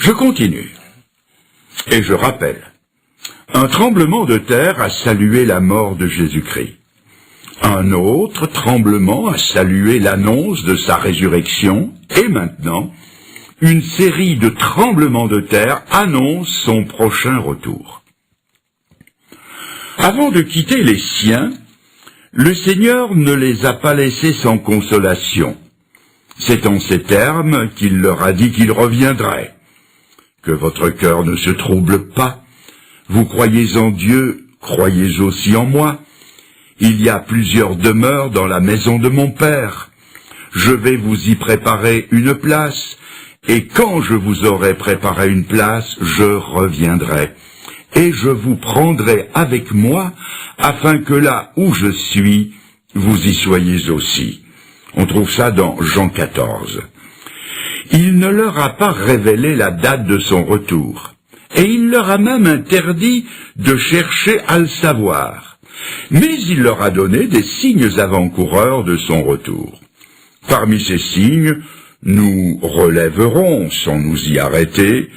Je continue. Et je rappelle, un tremblement de terre a salué la mort de Jésus-Christ. Un autre tremblement a salué l'annonce de sa résurrection. Et maintenant, une série de tremblements de terre annonce son prochain retour. Avant de quitter les siens, le Seigneur ne les a pas laissés sans consolation. C'est en ces termes qu'il leur a dit qu'il reviendrait. Que votre cœur ne se trouble pas. Vous croyez en Dieu, croyez aussi en moi. Il y a plusieurs demeures dans la maison de mon Père. Je vais vous y préparer une place, et quand je vous aurai préparé une place, je reviendrai. Et je vous prendrai avec moi, afin que là où je suis, vous y soyez aussi. On trouve ça dans Jean 14. Il ne leur a pas révélé la date de son retour, et il leur a même interdit de chercher à le savoir. Mais il leur a donné des signes avant-coureurs de son retour. Parmi ces signes, nous relèverons, sans nous y arrêter,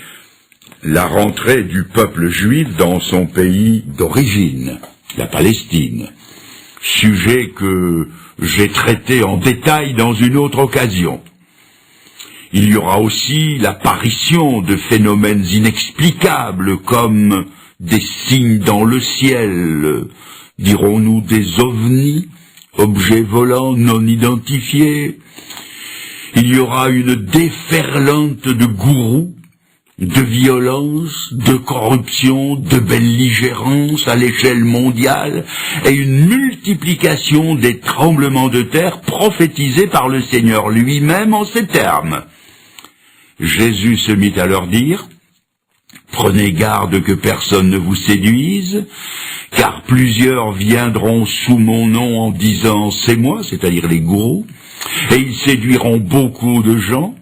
la rentrée du peuple juif dans son pays d'origine, la Palestine, sujet que j'ai traité en détail dans une autre occasion. Il y aura aussi l'apparition de phénomènes inexplicables comme des signes dans le ciel, dirons-nous des ovnis, objets volants non identifiés. Il y aura une déferlante de gourous, de violence, de corruption, de belligérance à l'échelle mondiale et une multiplication des tremblements de terre prophétisés par le Seigneur lui-même en ces termes. Jésus se mit à leur dire: prenez garde que personne ne vous séduise, car plusieurs viendront sous mon nom en disant c'est moi, c'est-à-dire les gourous, et ils séduiront beaucoup de gens.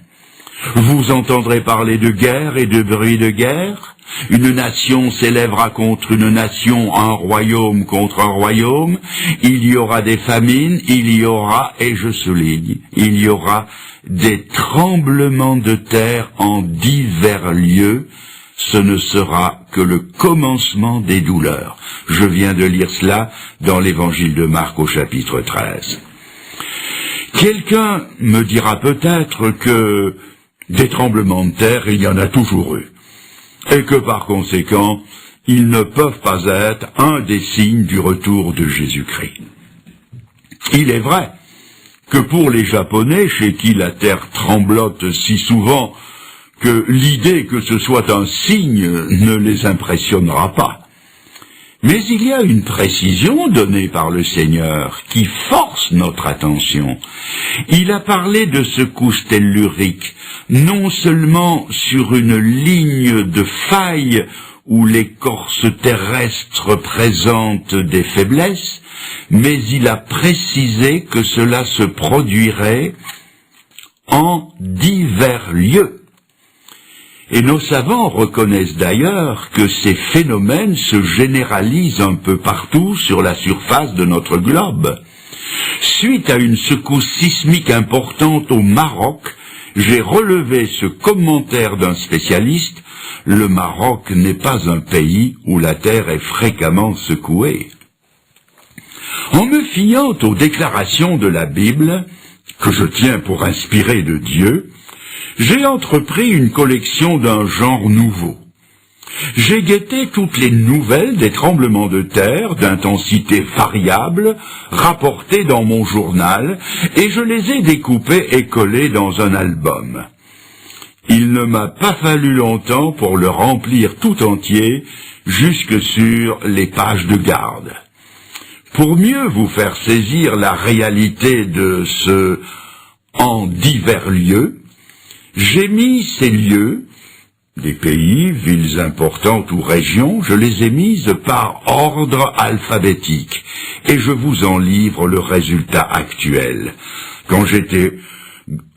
Vous entendrez parler de guerre et de bruit de guerre. Une nation s'élèvera contre une nation, un royaume contre un royaume. Il y aura des famines, il y aura, et je souligne, il y aura des tremblements de terre en divers lieux. Ce ne sera que le commencement des douleurs. Je viens de lire cela dans l'évangile de Marc au chapitre 13. Quelqu'un me dira peut-être que des tremblements de terre, il y en a toujours eu, et que par conséquent, ils ne peuvent pas être un des signes du retour de Jésus-Christ. Il est vrai que pour les Japonais, chez qui la terre tremblote si souvent que l'idée que ce soit un signe ne les impressionnera pas. Mais il y a une précision donnée par le Seigneur qui force notre attention. Il a parlé de secousses telluriques, non seulement sur une ligne de faille où l'écorce terrestre présente des faiblesses, mais il a précisé que cela se produirait en divers lieux. Et nos savants reconnaissent d'ailleurs que ces phénomènes se généralisent un peu partout sur la surface de notre globe. Suite à une secousse sismique importante au Maroc, j'ai relevé ce commentaire d'un spécialiste: le Maroc n'est pas un pays où la terre est fréquemment secouée. En me fiant aux déclarations de la Bible, que je tiens pour inspirées de Dieu, j'ai entrepris une collection d'un genre nouveau. J'ai guetté toutes les nouvelles des tremblements de terre d'intensité variable rapportées dans mon journal et je les ai découpées et collées dans un album. Il ne m'a pas fallu longtemps pour le remplir tout entier jusque sur les pages de garde. Pour mieux vous faire saisir la réalité de ce « en divers lieux », j'ai mis ces lieux, des pays, villes importantes ou régions, je les ai mises par ordre alphabétique, et je vous en livre le résultat actuel. Quand j'étais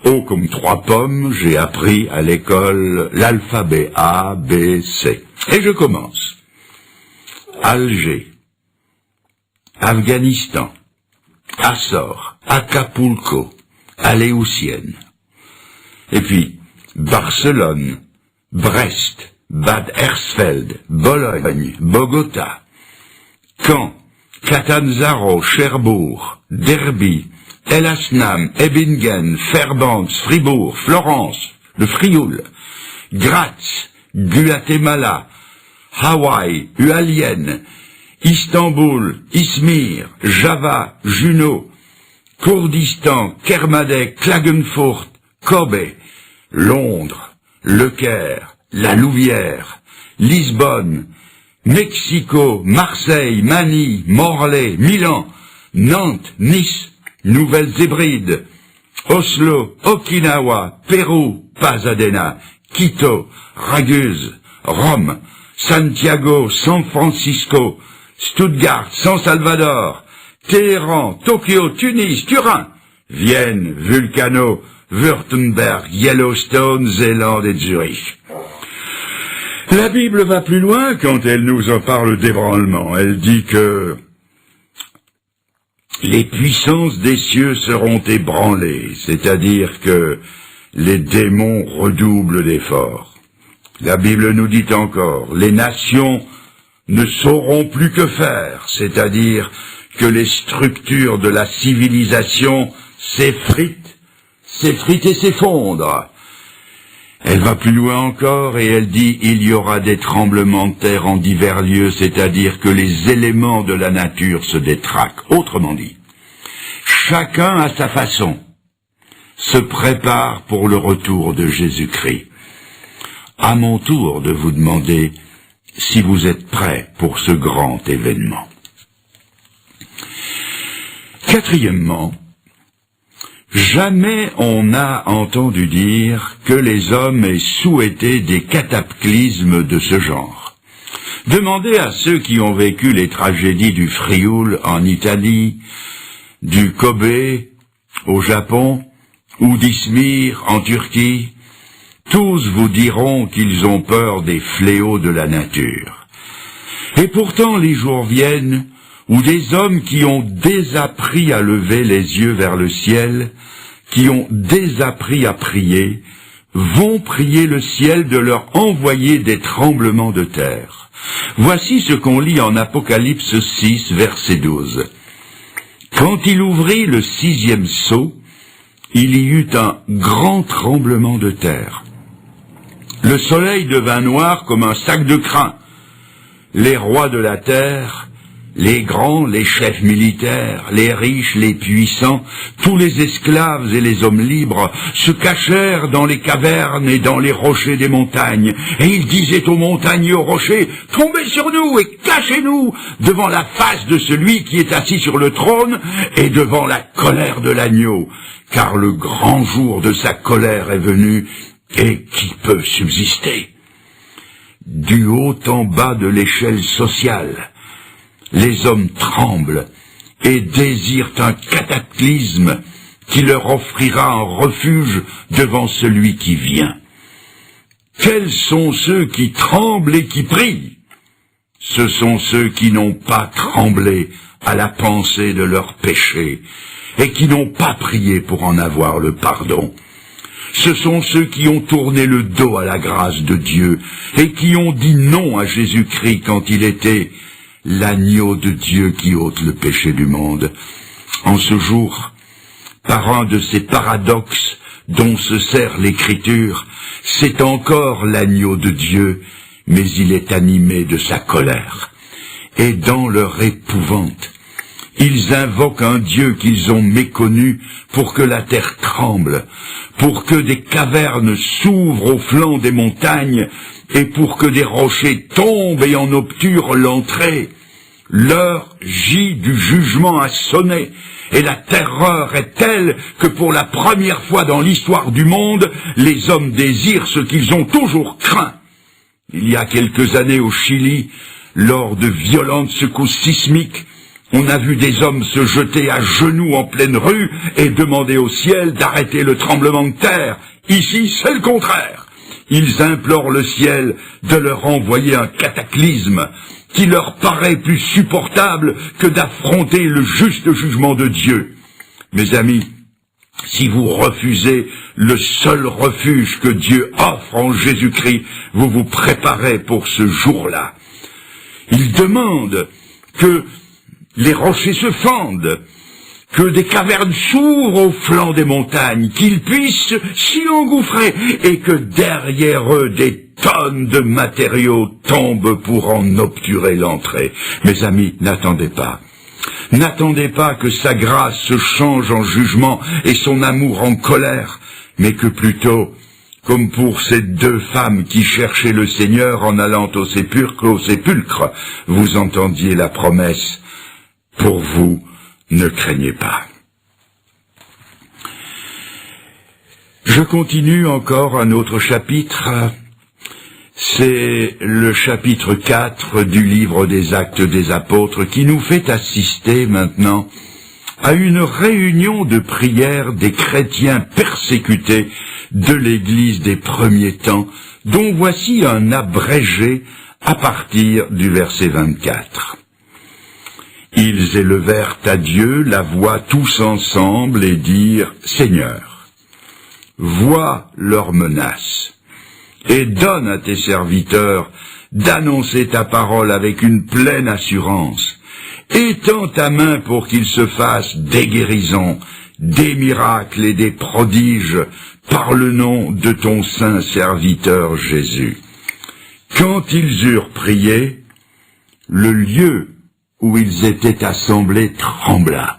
haut comme 3 pommes, j'ai appris à l'école l'alphabet A, B, C. Et je commence. Alger, Afghanistan, Açores, Acapulco, Aléoutienne. Et puis, Barcelone, Brest, Bad Hersfeld, Bologne, Bogota, Caen, Catanzaro, Cherbourg, Derby, El Asnam, Ebingen, Fairbanks, Fribourg, Florence, le Frioul, Graz, Guatemala, Hawaï, Hualien, Istanbul, Izmir, Java, Juneau, Kurdistan, Kermadec, Klagenfurt, Kobe, Londres, Le Caire, La Louvière, Lisbonne, Mexico, Marseille, Manille, Morlaix, Milan, Nantes, Nice, Nouvelle-Zébride, Oslo, Okinawa, Pérou, Pasadena, Quito, Raguse, Rome, Santiago, San Francisco, Stuttgart, San Salvador, Téhéran, Tokyo, Tunis, Turin, Vienne, Vulcano, Württemberg, Yellowstone, Zélande et Zurich. La Bible va plus loin quand elle nous en parle d'ébranlement. Elle dit que les puissances des cieux seront ébranlées, c'est-à-dire que les démons redoublent d'efforts. La Bible nous dit encore, les nations ne sauront plus que faire, c'est-à-dire que les structures de la civilisation s'effritent et s'effondrent. Elle va plus loin encore et elle dit, il y aura des tremblements de terre en divers lieux, c'est-à-dire que les éléments de la nature se détraquent. Autrement dit, chacun à sa façon se prépare pour le retour de Jésus-Christ. À mon tour de vous demander si vous êtes prêts pour ce grand événement. Quatrièmement, jamais on n'a entendu dire que les hommes aient souhaité des cataclysmes de ce genre. Demandez à ceux qui ont vécu les tragédies du Frioul en Italie, du Kobe au Japon ou d'Izmir en Turquie, tous vous diront qu'ils ont peur des fléaux de la nature. Et pourtant les jours viennent où des hommes qui ont désappris à lever les yeux vers le ciel, qui ont désappris à prier, vont prier le ciel de leur envoyer des tremblements de terre. Voici ce qu'on lit en Apocalypse 6, verset 12. Quand il ouvrit le 6e sceau, il y eut un grand tremblement de terre. Le soleil devint noir comme un sac de crin. Les rois de la terre, les grands, les chefs militaires, les riches, les puissants, tous les esclaves et les hommes libres se cachèrent dans les cavernes et dans les rochers des montagnes. Et ils disaient aux montagnes et aux rochers, « Tombez sur nous et cachez-nous devant la face de celui qui est assis sur le trône et devant la colère de l'agneau, car le grand jour de sa colère est venu et qui peut subsister ?» Du haut en bas de l'échelle sociale, les hommes tremblent et désirent un cataclysme qui leur offrira un refuge devant celui qui vient. Quels sont ceux qui tremblent et qui prient? Ce sont ceux qui n'ont pas tremblé à la pensée de leurs péchés et qui n'ont pas prié pour en avoir le pardon. Ce sont ceux qui ont tourné le dos à la grâce de Dieu et qui ont dit non à Jésus-Christ quand il était l'agneau de Dieu qui ôte le péché du monde. En ce jour, par un de ces paradoxes dont se sert l'Écriture, c'est encore l'agneau de Dieu, mais il est animé de sa colère. Et dans leur épouvante, ils invoquent un Dieu qu'ils ont méconnu pour que la terre tremble, pour que des cavernes s'ouvrent au flanc des montagnes et pour que des rochers tombent et en obturent l'entrée. L'heure J du jugement a sonné et la terreur est telle que pour la première fois dans l'histoire du monde, les hommes désirent ce qu'ils ont toujours craint. Il y a quelques années au Chili, lors de violentes secousses sismiques, on a vu des hommes se jeter à genoux en pleine rue et demander au ciel d'arrêter le tremblement de terre. Ici, c'est le contraire. Ils implorent le ciel de leur envoyer un cataclysme qui leur paraît plus supportable que d'affronter le juste jugement de Dieu. Mes amis, Si vous refusez le seul refuge que Dieu offre en Jésus-Christ, vous vous préparez pour ce jour-là. Il demande que les rochers se fendent, que des cavernes s'ouvrent au flanc des montagnes, qu'ils puissent s'y engouffrer, et que derrière eux des tonnes de matériaux tombent pour en obturer l'entrée. Mes amis, n'attendez pas. N'attendez pas que sa grâce se change en jugement et son amour en colère, mais que plutôt, comme pour ces deux femmes qui cherchaient le Seigneur en allant au sépulcre, vous entendiez la promesse, pour vous, ne craignez pas. Je continue encore un autre chapitre. C'est le chapitre 4 du livre des Actes des Apôtres qui nous fait assister maintenant à une réunion de prière des chrétiens persécutés de l'Église des premiers temps, dont voici un abrégé à partir du verset 24. Ils élevèrent à Dieu la voix tous ensemble et dirent « Seigneur, vois leurs menaces et donne à tes serviteurs d'annoncer ta parole avec une pleine assurance. Étends ta main pour qu'ils se fassent des guérisons, des miracles et des prodiges par le nom de ton saint serviteur Jésus. » Quand ils eurent prié, le lieu où ils étaient assemblés trembla.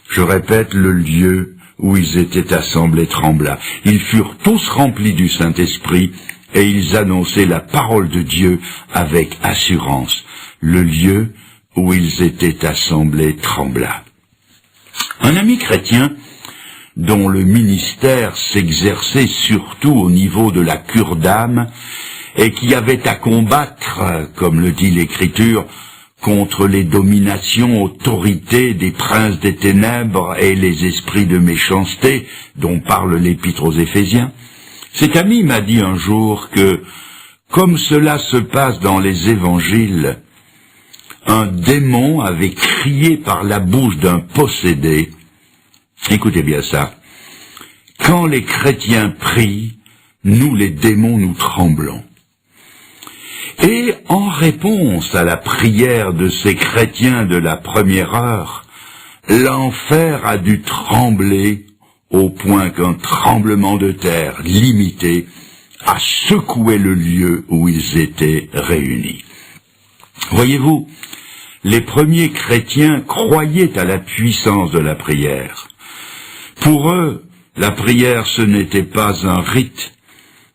Je répète, le lieu où ils étaient assemblés trembla. Ils furent tous remplis du Saint-Esprit et ils annonçaient la parole de Dieu avec assurance. Le lieu où ils étaient assemblés trembla. Un ami chrétien dont le ministère s'exerçait surtout au niveau de la cure d'âme et qui avait à combattre, comme le dit l'Écriture, contre les dominations, autorités des princes des ténèbres et les esprits de méchanceté dont parle l'Épître aux Éphésiens. Cet ami m'a dit un jour que, comme cela se passe dans les évangiles, un démon avait crié par la bouche d'un possédé. Écoutez bien ça. Quand les chrétiens prient, nous les démons nous tremblons. Et en réponse à la prière de ces chrétiens de la première heure, l'enfer a dû trembler au point qu'un tremblement de terre limité a secoué le lieu où ils étaient réunis. Voyez-vous, les premiers chrétiens croyaient à la puissance de la prière. Pour eux, la prière ce n'était pas un rite,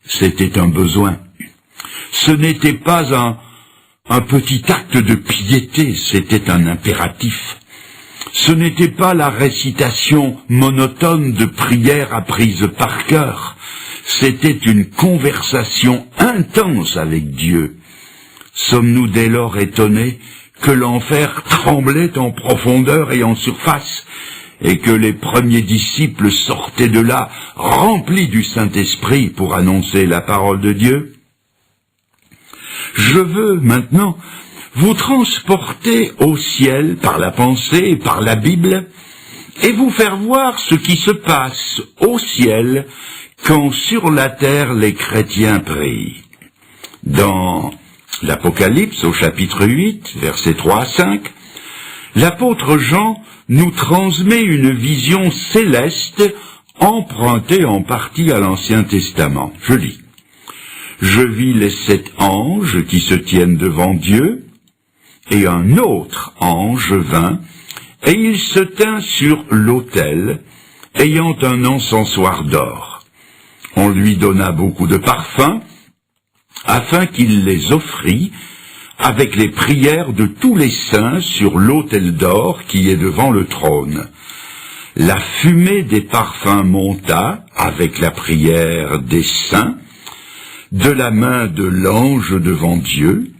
c'était un besoin. Ce n'était pas un petit acte de piété, c'était un impératif. Ce n'était pas la récitation monotone de prières apprises par cœur, c'était une conversation intense avec Dieu. Sommes-nous dès lors étonnés que l'enfer tremblait en profondeur et en surface, et que les premiers disciples sortaient de là remplis du Saint-Esprit pour annoncer la parole de Dieu? Je veux maintenant vous transporter au ciel par la pensée et par la Bible et vous faire voir ce qui se passe au ciel quand sur la terre les chrétiens prient. Dans l'Apocalypse au chapitre 8, versets 3 à 5, l'apôtre Jean nous transmet une vision céleste empruntée en partie à l'Ancien Testament. Je lis. Je vis les 7 anges qui se tiennent devant Dieu, et un autre ange vint, et il se tint sur l'autel, ayant un encensoir d'or. On lui donna beaucoup de parfums, afin qu'il les offrît, avec les prières de tous les saints sur l'autel d'or qui est devant le trône. La fumée des parfums monta, avec la prière des saints, de la main de l'ange devant Dieu.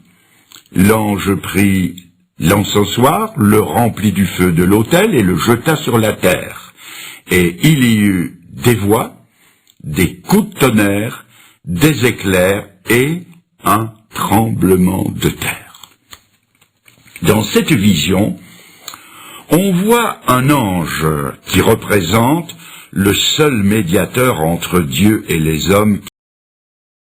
L'ange prit l'encensoir, le remplit du feu de l'autel et le jeta sur la terre. Et il y eut des voix, des coups de tonnerre, des éclairs et un tremblement de terre. Dans cette vision, on voit un ange qui représente le seul médiateur entre Dieu et les hommes